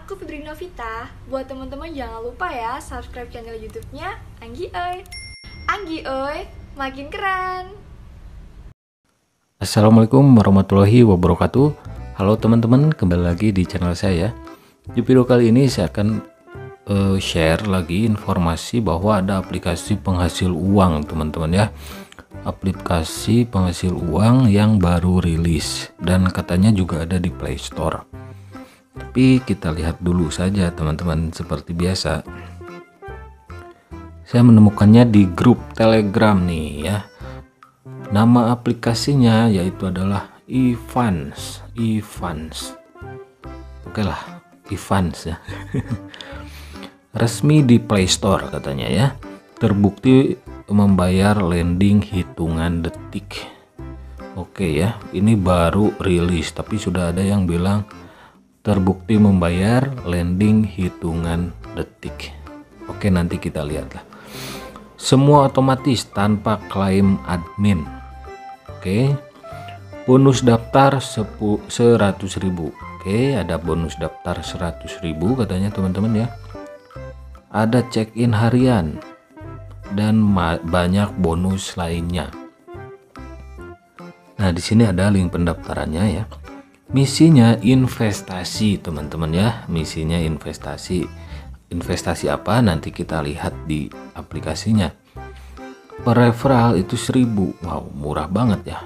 aku Fitri Novita. Buat teman-teman jangan lupa ya subscribe channel YouTube-nya Anggi Oi. Anggi Oi, makin keren. Assalamualaikum warahmatullahi wabarakatuh. Halo teman-teman, kembali lagi di channel saya. Di video kali ini saya akan share lagi informasi bahwa ada aplikasi penghasil uang teman-teman ya. Aplikasi penghasil uang yang baru rilis dan katanya juga ada di Play Store. Tapi kita lihat dulu saja teman-teman, seperti biasa. Saya menemukannya di grup Telegram nih ya. Nama aplikasinya yaitu adalah Evans. Oke lah, Evans ya. Resmi di Play Store katanya ya. Terbukti membayar lending hitungan detik. Oke ya, ini baru rilis tapi sudah ada yang bilang terbukti membayar lending hitungan detik. Oke, nanti kita lihatlah. Semua otomatis tanpa klaim admin. Oke. Bonus daftar 100.000. Oke, ada bonus daftar 100.000 katanya teman-teman ya. Ada check-in harian dan banyak bonus lainnya. Nah, di sini ada link pendaftarannya ya. Misinya investasi teman-teman ya. Misinya investasi. Investasi apa nanti kita lihat di aplikasinya. Per referral itu 1.000. Wow, murah banget ya.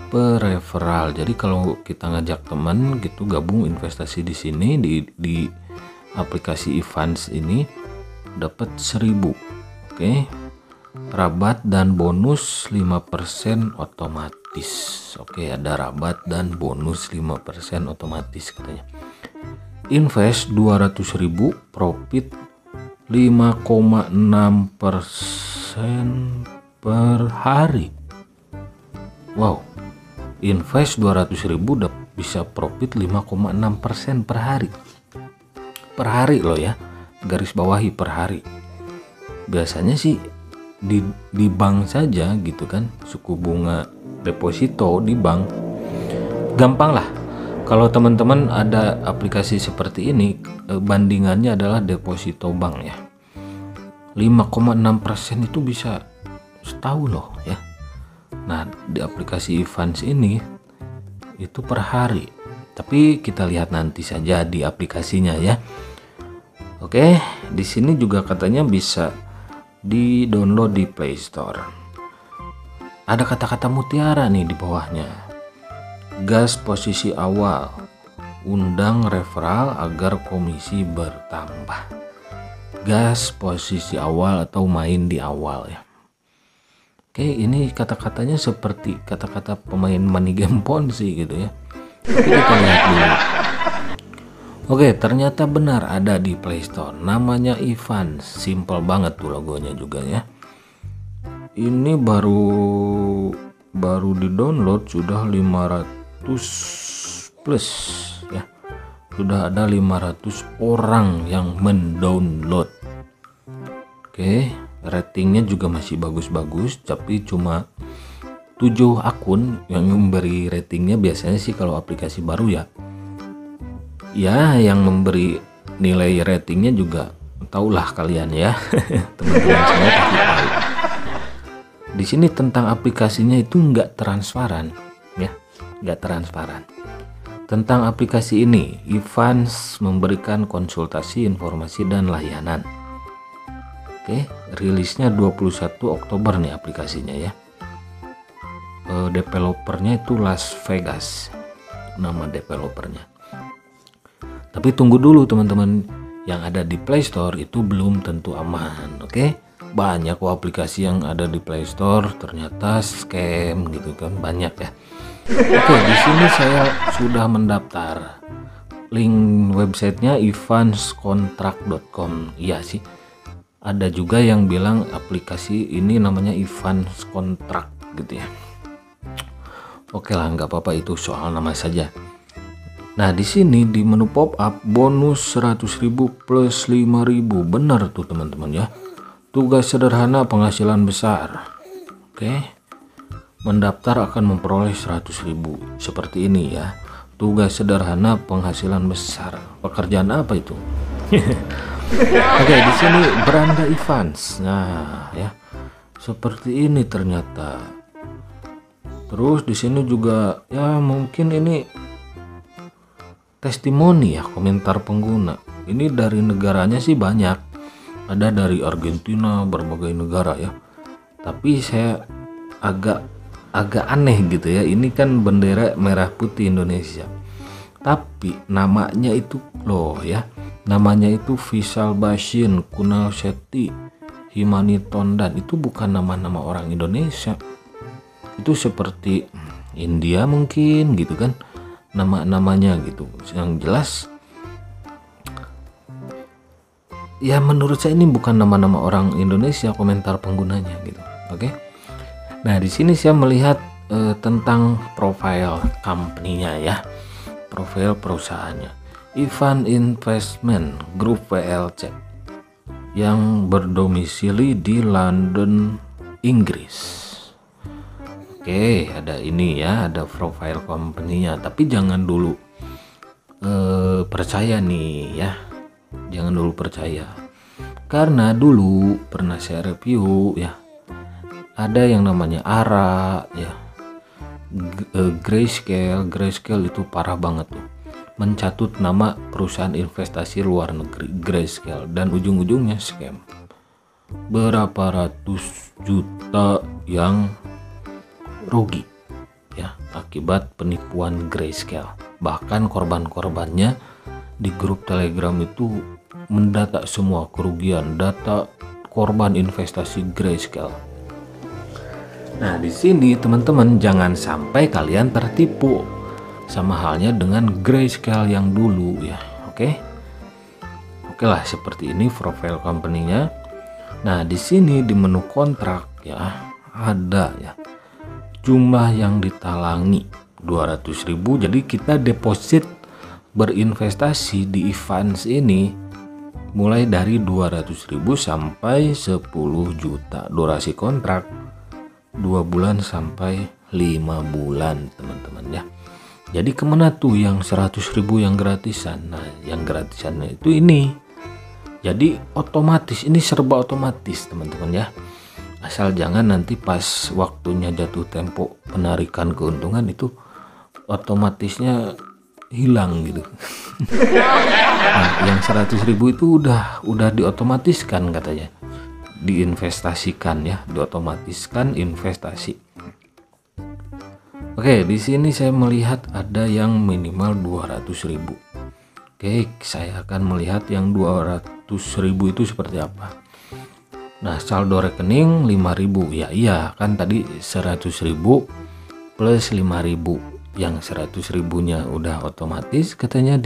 Per referral. Jadi kalau kita ngajak teman gitu gabung investasi di sini di aplikasi Evans ini dapat 1.000. Oke. Rabat dan bonus 5% otomatis. Oke, ada rabat dan bonus 5% otomatis katanya. Invest 200.000, profit 5,6% per hari. Wow, invest 200.000 bisa profit 5,6% per hari. Per hari loh ya, garis bawahi per hari. Biasanya sih di bank saja gitu kan, suku bunga deposito di bank gampang lah. Kalau teman-teman ada aplikasi seperti ini, bandingannya adalah deposito bank ya. 5,6% itu bisa setahun loh ya. Nah, di aplikasi Evans ini itu per hari. Tapi kita lihat nanti saja di aplikasinya ya. Oke, di sini juga katanya bisa di-download di Play Store. Ada kata-kata mutiara nih di bawahnya. Gas posisi awal, undang referral agar komisi bertambah. Gas posisi awal atau main di awal ya. Oke, ini kata-katanya seperti kata-kata pemain money game Ponzi gitu ya. Oke, kita lihat dulu. Oke, ternyata benar ada di Play Store. Namanya Evans, simple banget tuh logonya juga ya. Ini baru di-download sudah 500 plus ya. Sudah ada 500 orang yang mendownload. Oke, ratingnya juga masih bagus-bagus, tapi cuma 7 akun yang memberi ratingnya. Biasanya sih kalau aplikasi baru ya yang memberi nilai ratingnya juga tahulah kalian ya. Teman-teman semua pasti tahu. Di sini tentang aplikasinya itu nggak transparan ya, nggak transparan. Tentang aplikasi ini, Evans memberikan konsultasi, informasi dan layanan. Oke, rilisnya 21 Oktober nih aplikasinya ya. Developernya itu Las Vegas, nama developernya. Tapi tunggu dulu teman-teman, yang ada di Play Store itu belum tentu aman. Oke, banyak aplikasi yang ada di Play Store ternyata scam gitu kan, banyak ya. Oke, di sini saya sudah mendaftar. Link websitenya evanscontract.com. Iya sih, ada juga yang bilang aplikasi ini namanya Evans Contract gitu ya. Oke lah, nggak apa-apa, itu soal nama saja. Nah, di sini di menu pop up bonus 100.000 plus 5.000. Benar tuh teman-teman ya. Tugas sederhana penghasilan besar. Oke. Mendaftar akan memperoleh 100.000. Seperti ini ya. tugas sederhana penghasilan besar. Pekerjaan apa itu? Oke, di sini Branda Evans. Nah, ya. Seperti ini ternyata. Terus di sini juga ya mungkin ini testimoni ya, komentar pengguna. Ini dari negaranya sih banyak. Ada dari Argentina, berbagai negara ya. Tapi saya agak aneh gitu ya. Ini kan bendera merah putih Indonesia. Tapi namanya itu loh ya. Namanya itu Faisal Bashin, Kunal Seti, Himani Tondan. Itu bukan nama-nama orang Indonesia. Itu seperti India mungkin gitu kan, nama-namanya gitu. Yang jelas ya menurut saya ini bukan nama-nama orang Indonesia, komentar penggunanya gitu. Oke. Nah, di sini saya melihat tentang profil company-nya ya. Profil perusahaannya. Ivan Investment Group PLC yang berdomisili di London, Inggris. Oke, ada ini ya, ada profile company-nya. Tapi jangan dulu percaya nih ya, jangan dulu percaya. Karena dulu pernah saya review ya, ada yang namanya ARA ya, Grayscale itu parah banget tuh. Mencatut nama perusahaan investasi luar negeri Grayscale dan ujung-ujungnya scam. Berapa ratus juta yang rugi ya akibat penipuan Grayscale. Bahkan korban-korbannya di grup Telegram itu mendata semua kerugian, data korban investasi Grayscale. Nah, di sini teman-teman jangan sampai kalian tertipu. Sama halnya dengan Grayscale yang dulu ya. Oke lah, seperti ini profil company-nya. Nah, di sini di menu kontrak ya ada ya jumlah yang ditalangi 200.000. Jadi kita deposit berinvestasi di Evans ini mulai dari 200.000 sampai 10 juta. Durasi kontrak 2 bulan sampai 5 bulan teman-teman ya. Jadi kemana tuh yang 100.000 yang gratisan? Nah, yang gratisannya itu ini. Jadi otomatis, ini serba otomatis teman-teman ya. Asal jangan nanti pas waktunya jatuh tempo penarikan keuntungan itu otomatisnya hilang gitu. Nah, yang 100.000 itu udah diotomatiskan katanya. Diinvestasikan ya, diotomatiskan investasi. Oke, di sini saya melihat ada yang minimal 200.000. Oke, saya akan melihat yang 200.000 itu seperti apa. Nah, saldo rekening 5.000. Ya iya, kan tadi 100.000 plus 5.000. Yang 100.000-nya udah otomatis katanya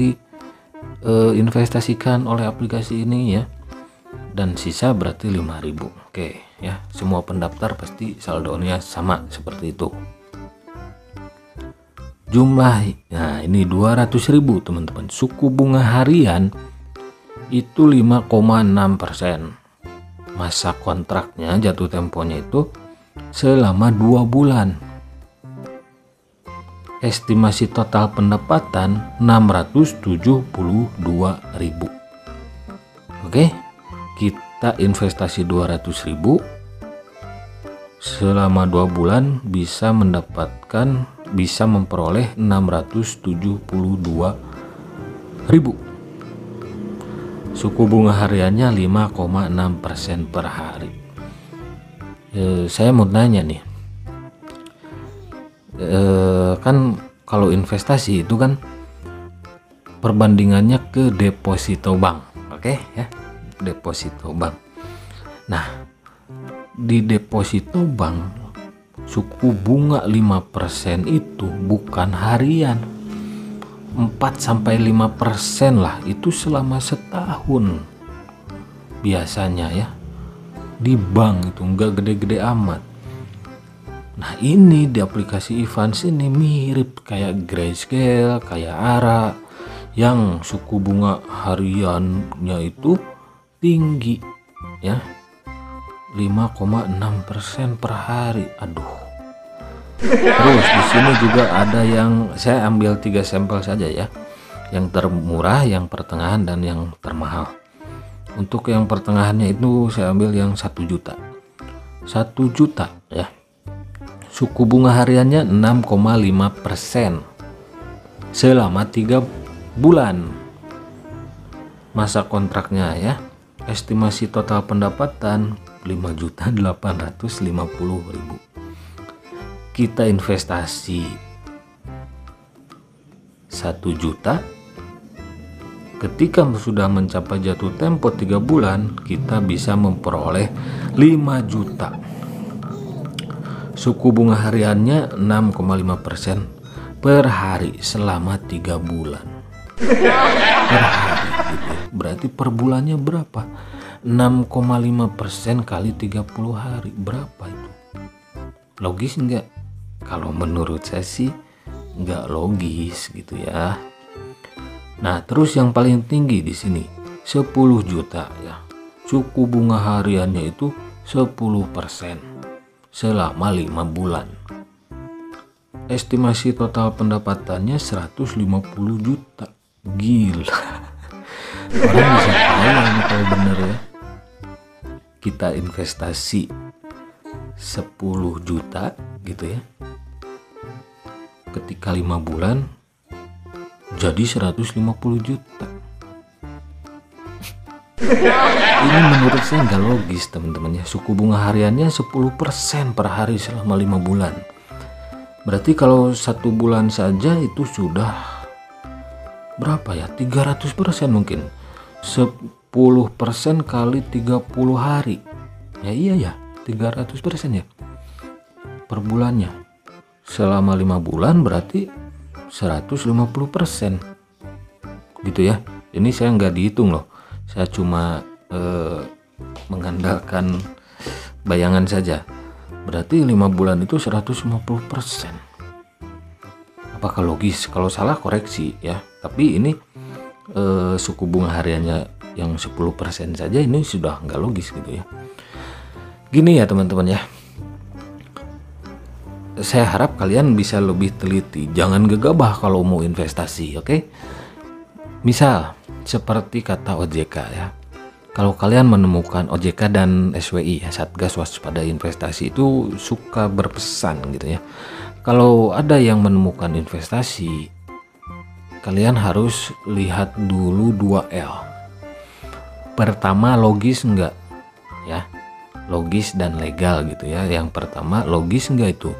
investasikan oleh aplikasi ini ya. Dan sisa berarti 5.000. Oke, ya. Semua pendaftar pasti saldonya sama seperti itu. Jumlah, nah ini 200.000 teman-teman. Suku bunga harian itu 5,6%. Masa kontraknya jatuh temponya itu selama 2 bulan. Estimasi total pendapatan 672.000. Oke, kita investasi 200.000 selama 2 bulan bisa memperoleh 672.000. Suku bunga hariannya 5,6% per hari. Saya mau tanya nih, kan kalau investasi itu kan perbandingannya ke deposito bank, oke ya, deposito bank. Nah, di deposito bank suku bunga 5% itu bukan harian, 4-5% lah, itu selama setahun biasanya ya. Di bank itu enggak gede-gede amat. Nah, ini di aplikasi Evans ini mirip kayak Grayscale, kayak ARA yang suku bunga hariannya itu tinggi ya, 5,6% per hari. Aduh, Terus di sini juga ada yang saya ambil 3 sampel saja ya. Yang termurah, yang pertengahan, dan yang termahal. Untuk yang pertengahannya itu saya ambil yang 1 juta. 1 juta ya. Suku bunga hariannya 6,5% selama 3 bulan. Masa kontraknya ya. Estimasi total pendapatan 5.850.000. Kita investasi 1 juta. Ketika sudah mencapai jatuh tempo 3 bulan, kita bisa memperoleh 5 juta. Suku bunga hariannya 6,5% per hari selama 3 bulan. Per hari gitu. Berarti per bulannya berapa? 6,5% kali 30 hari. Berapa itu? Logis enggak? Kalau menurut saya sih enggak logis gitu ya. Nah, terus yang paling tinggi di sini 10 juta ya. Suku bunga hariannya itu 10% selama 5 bulan. Estimasi total pendapatannya 150 juta. Gila. Orang bisa kaya ini kalau bener ya. Kita investasi 10 juta gitu ya. Ketika 5 bulan jadi 150 juta. Ini menurut saya nggak logis teman-teman ya. Suku bunga hariannya 10% per hari selama 5 bulan. Berarti kalau 1 bulan saja itu sudah berapa ya? 300% mungkin. 10% kali 30 hari. Ya iya ya, 300% ya. Per bulannya. Selama 5 bulan berarti 150% gitu ya. Ini saya nggak dihitung loh, saya cuma mengandalkan bayangan saja. Berarti 5 bulan itu 150%. Apakah logis? Kalau salah koreksi ya. Tapi ini suku bunga hariannya yang 10% saja ini sudah nggak logis gitu ya. Gini ya teman-teman ya, saya harap kalian bisa lebih teliti, jangan gegabah kalau mau investasi, oke? Misal seperti kata OJK ya, kalau kalian menemukan OJK dan SWI ya, Satgas Waspada Investasi itu suka berpesan gitu ya, kalau ada yang menemukan investasi, kalian harus lihat dulu 2L. Pertama, logis enggak ya, logis dan legal gitu ya. Yang pertama, logis enggak itu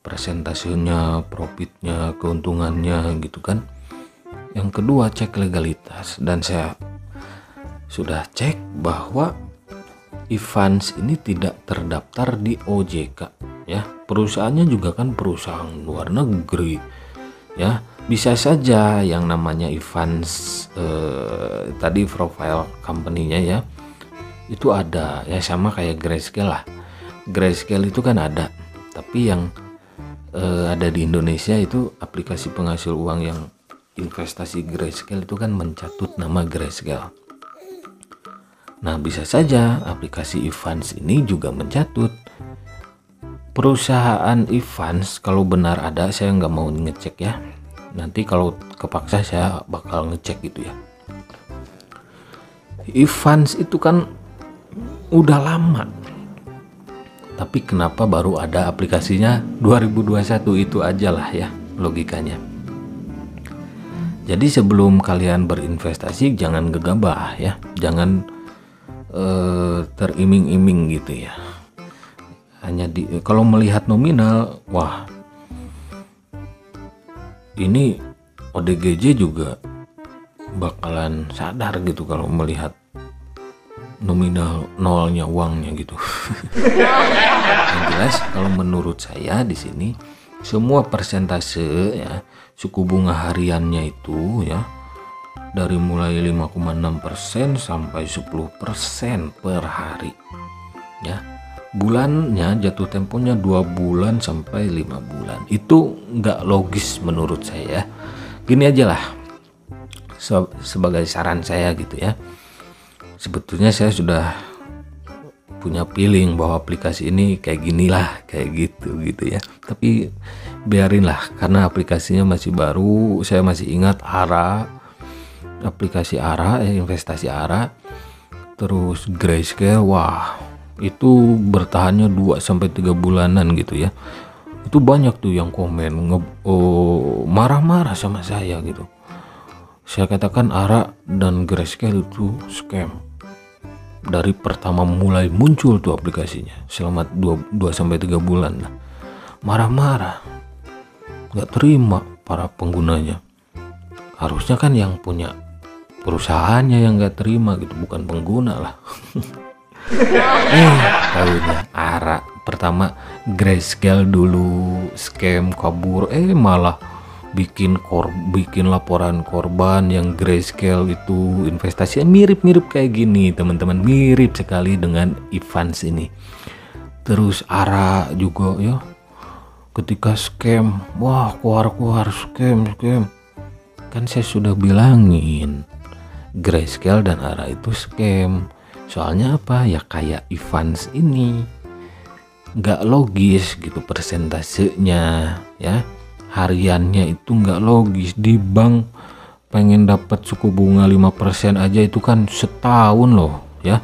persentasenya, profitnya, keuntungannya gitu kan. Yang kedua, cek legalitas, dan saya sudah cek bahwa Evans ini tidak terdaftar di OJK ya. Perusahaannya juga kan perusahaan luar negeri ya. Bisa saja yang namanya Evans tadi profile company-nya ya itu ada ya, sama kayak Grayscale lah. Grayscale itu kan ada, tapi yang ada di Indonesia itu aplikasi penghasil uang yang investasi Grayscale itu kan mencatut nama Grayscale. Nah, bisa saja aplikasi Evans ini juga mencatut. Perusahaan Evans kalau benar ada, saya nggak mau ngecek ya. Nanti kalau kepaksa saya bakal ngecek gitu ya. Evans itu kan udah lama. Tapi kenapa baru ada aplikasinya 2021, itu aja lah ya logikanya. Jadi sebelum kalian berinvestasi jangan gegabah ya, jangan teriming-iming gitu ya. Hanya kalau melihat nominal, wah ini ODGJ juga bakalan sadar gitu kalau melihat nominal nolnya uangnya gitu. Yang jelas kalau menurut saya di sini semua persentase ya, suku bunga hariannya itu ya dari mulai 5,6% sampai 10% per hari ya. Bulannya jatuh temponya 2 bulan sampai 5 bulan. Itu nggak logis menurut saya. Gini aja lah sebagai saran saya gitu ya. Sebetulnya saya sudah punya feeling bahwa aplikasi ini kayak ginilah, kayak gitu ya. Tapi biarinlah, karena aplikasinya masih baru. Saya masih ingat aplikasi investasi ARA, terus Grayscale. Wah, itu bertahannya 2-3 bulanan gitu ya. Itu banyak tuh yang komen marah-marah sama saya gitu. Saya katakan ARA dan Grayscale itu scam. Dari pertama mulai muncul tuh aplikasinya selama 2-3 bulan lah. Marah-marah, nggak terima para penggunanya. Harusnya kan yang punya perusahaannya yang nggak terima gitu, bukan pengguna lah. Tahunya ARA pertama, Grayscale dulu scam kabur, malah bikin laporan korban yang Grayscale itu investasinya mirip-mirip kayak gini teman-teman, mirip sekali dengan Evans ini. Terus ARA juga ya, ketika scam, wah keluar scam. Kan saya sudah bilangin Grayscale dan ARA itu scam. Soalnya apa ya, kayak Evans ini nggak logis gitu persentasenya ya. Hariannya itu nggak logis. Di bank pengen dapat suku bunga 5% aja itu kan setahun loh ya,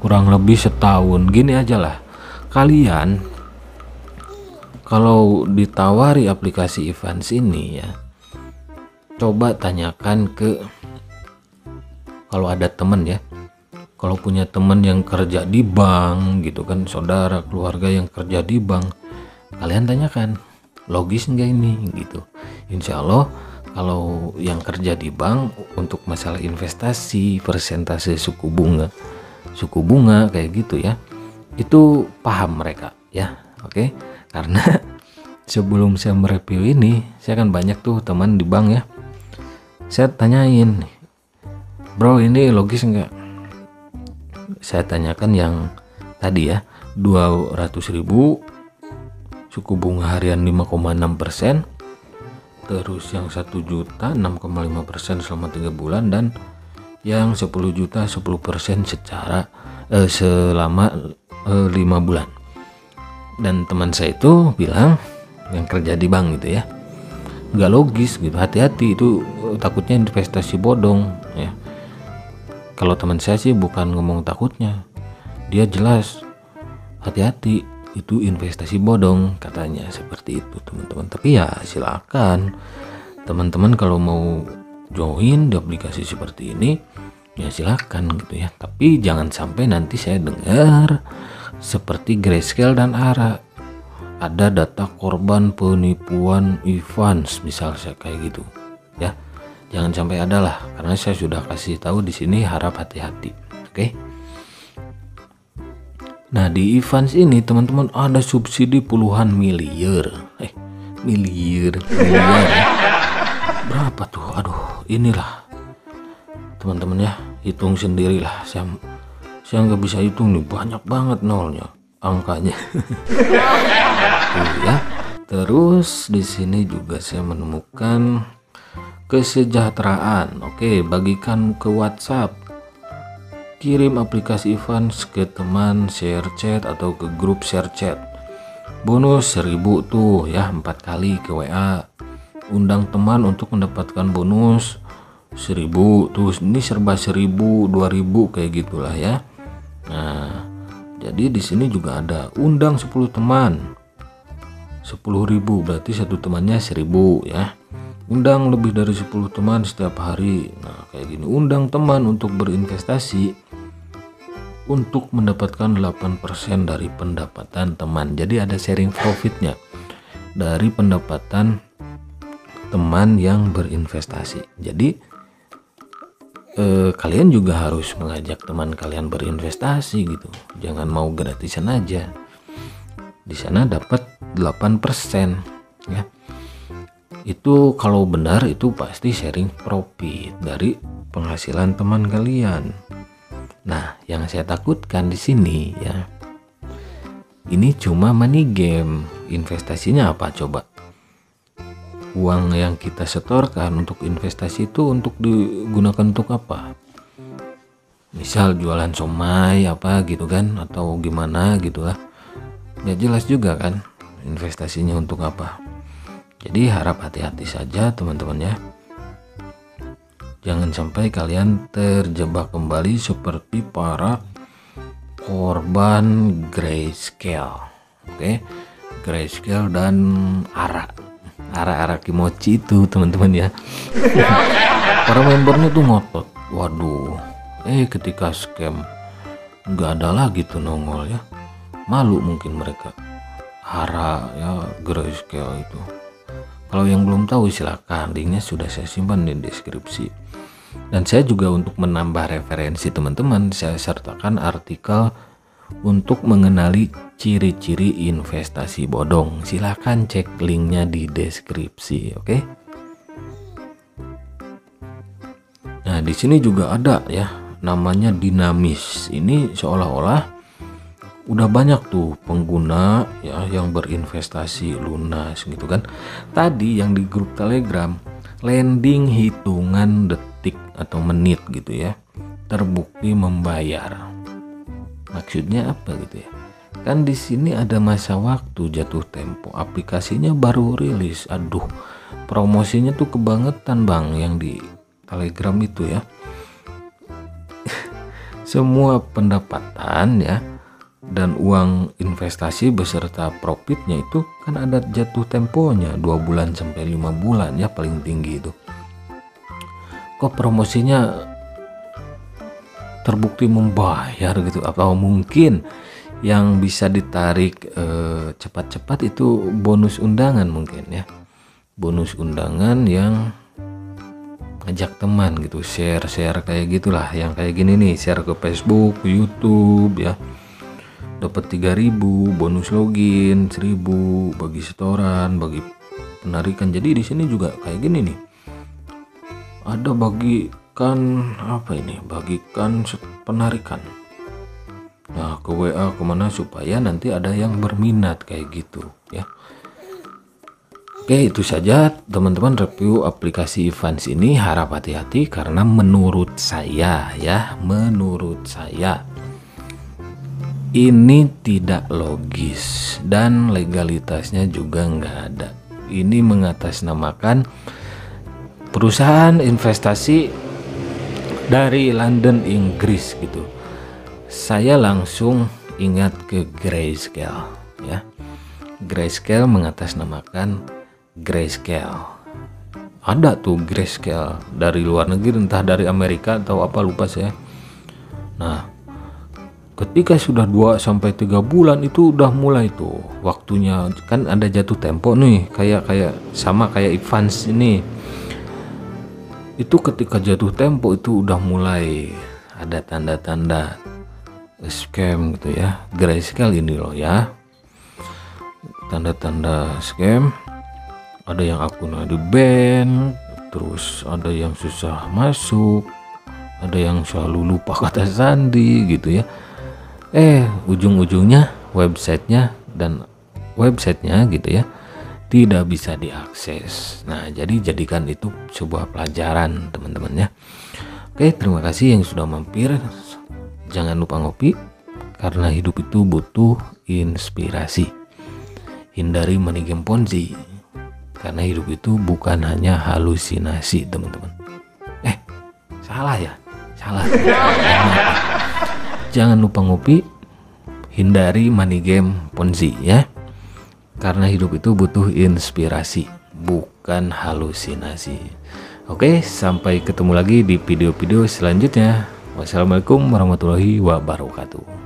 kurang lebih setahun. Gini aja lah, kalian kalau ditawari aplikasi Evans ini ya, coba tanyakan kalau ada temen ya, kalau punya temen yang kerja di bank gitu kan, saudara keluarga yang kerja di bank, kalian tanyakan logis enggak ini gitu. Insya Allah kalau yang kerja di bank untuk masalah investasi, persentase suku bunga kayak gitu ya, itu paham mereka ya. Oke. Karena sebelum saya mereview ini, saya kan banyak tuh teman di bank ya, saya tanyain, bro ini logis enggak? Saya tanyakan yang tadi ya, 200.000 suku bunga harian 5,6%, terus yang 1 juta 6,5% selama 3 bulan, dan yang 10 juta 10% secara selama 5 bulan. Dan teman saya itu bilang, yang kerja di bank gitu ya, nggak logis gitu, hati-hati itu takutnya investasi bodong ya. Kalau teman saya sih bukan ngomong takutnya, dia jelas hati-hati itu investasi bodong katanya, seperti itu teman-teman. Tapi ya silakan teman-teman kalau mau join di aplikasi seperti ini ya silakan gitu ya. Tapi jangan sampai nanti saya dengar seperti Grayscale dan ARA ada data korban penipuan Evans misal saya kayak gitu ya. Jangan sampai ada lah, karena saya sudah kasih tahu di sini, harap hati-hati. Oke. Nah di Evans ini teman-teman ada subsidi puluhan miliar. Miliar ya. Berapa tuh? Aduh, inilah teman-teman ya, hitung sendirilah. Saya nggak bisa hitung nih, banyak banget nolnya angkanya. Ya. Terus di sini juga saya menemukan kesejahteraan. Oke, bagikan ke WhatsApp. Kirim aplikasi Evans ke teman, share chat atau ke grup share chat. Bonus 1.000 tuh ya, 4 kali ke WA. Undang teman untuk mendapatkan bonus 1.000 tuh. Ini serba 1.000, 2.000 kayak gitulah ya. Nah, jadi di sini juga ada undang 10 teman. 10.000 berarti satu temannya 1.000 ya. Undang lebih dari 10 teman setiap hari. Nah, kayak gini. Undang teman untuk berinvestasi untuk mendapatkan 8% dari pendapatan teman. Jadi ada sharing profitnya dari pendapatan teman yang berinvestasi. Jadi kalian juga harus mengajak teman kalian berinvestasi gitu. Jangan mau gratisan aja. Di sana dapat 8% ya. Itu kalau benar itu pasti sharing profit dari penghasilan teman kalian. Nah, yang saya takutkan di sini ya, ini cuma money game. Investasinya apa coba? Uang yang kita setorkan untuk investasi itu untuk digunakan untuk apa? misal jualan somai apa gitu kan, atau gimana gitu lah. Ya jelas juga kan investasinya untuk apa. Jadi harap hati-hati saja teman-teman ya. Jangan sampai kalian terjebak kembali seperti para korban grayscale. Oke, grayscale dan ara kimochi itu teman-teman ya. Para membernya tuh ngotot. Waduh, ketika scam nggak ada lagi tuh nongol ya. Malu mungkin mereka. Ara ya, grayscale itu. Kalau yang belum tahu silakan, linknya sudah saya simpan di deskripsi. Dan saya juga untuk menambah referensi teman-teman, saya sertakan artikel untuk mengenali ciri-ciri investasi bodong. Silakan cek linknya di deskripsi, oke? Nah, di sini juga ada ya, namanya dinamis. Ini seolah-olah udah banyak tuh pengguna ya yang berinvestasi lunas gitu kan. Tadi yang di grup Telegram, landing hitungan detik atau menit gitu ya, terbukti membayar. Maksudnya apa gitu ya? Kan di sini ada masa waktu jatuh tempo, aplikasinya baru rilis. Aduh, promosinya tuh kebangetan bang yang di Telegram itu ya. Semua pendapatan ya dan uang investasi beserta profitnya itu kan ada jatuh temponya 2 bulan sampai 5 bulan ya paling tinggi itu. Kok promosinya terbukti membayar gitu, atau mungkin yang bisa ditarik cepat-cepat itu bonus undangan mungkin ya, bonus undangan yang ngajak teman gitu, share kayak gitulah, yang kayak gini nih, share ke Facebook, YouTube ya, dapat 3.000 bonus login, 1.000 bagi setoran, bagi penarikan. Jadi di sini juga kayak gini nih, ada bagikan apa ini, bagikan penarikan. Nah, ke WA kemana supaya nanti ada yang berminat kayak gitu ya. Oke, itu saja teman-teman review aplikasi Evans ini. Harap hati-hati karena menurut saya ya, menurut saya ini tidak logis dan legalitasnya juga nggak ada. Ini mengatasnamakan perusahaan investasi dari London, Inggris gitu. Saya langsung ingat ke Grayscale ya. Grayscale mengatasnamakan Grayscale. Ada tuh Grayscale dari luar negeri, entah dari Amerika atau apa, lupa saya. Nah, ketika sudah 2-3 bulan itu udah mulai tuh waktunya, kan ada jatuh tempo nih, kayak sama kayak Evans ini. Itu ketika jatuh tempo itu udah mulai ada tanda-tanda scam gitu ya. Grayscale ini loh ya, tanda-tanda scam. Ada yang akunnya di ban, terus ada yang susah masuk, ada yang selalu lupa kata sandi gitu ya. Ujung-ujungnya websitenya gitu ya tidak bisa diakses. Nah, jadi jadikan itu sebuah pelajaran teman-teman ya. Oke, terima kasih yang sudah mampir. Jangan lupa ngopi, karena hidup itu butuh inspirasi. Hindari money game Ponzi, karena hidup itu bukan hanya halusinasi teman-teman. Salah ya? Salah. Jangan lupa ngopi, hindari money game Ponzi ya. Karena hidup itu butuh inspirasi, bukan halusinasi. Oke, sampai ketemu lagi di video-video selanjutnya. Wassalamualaikum warahmatullahi wabarakatuh.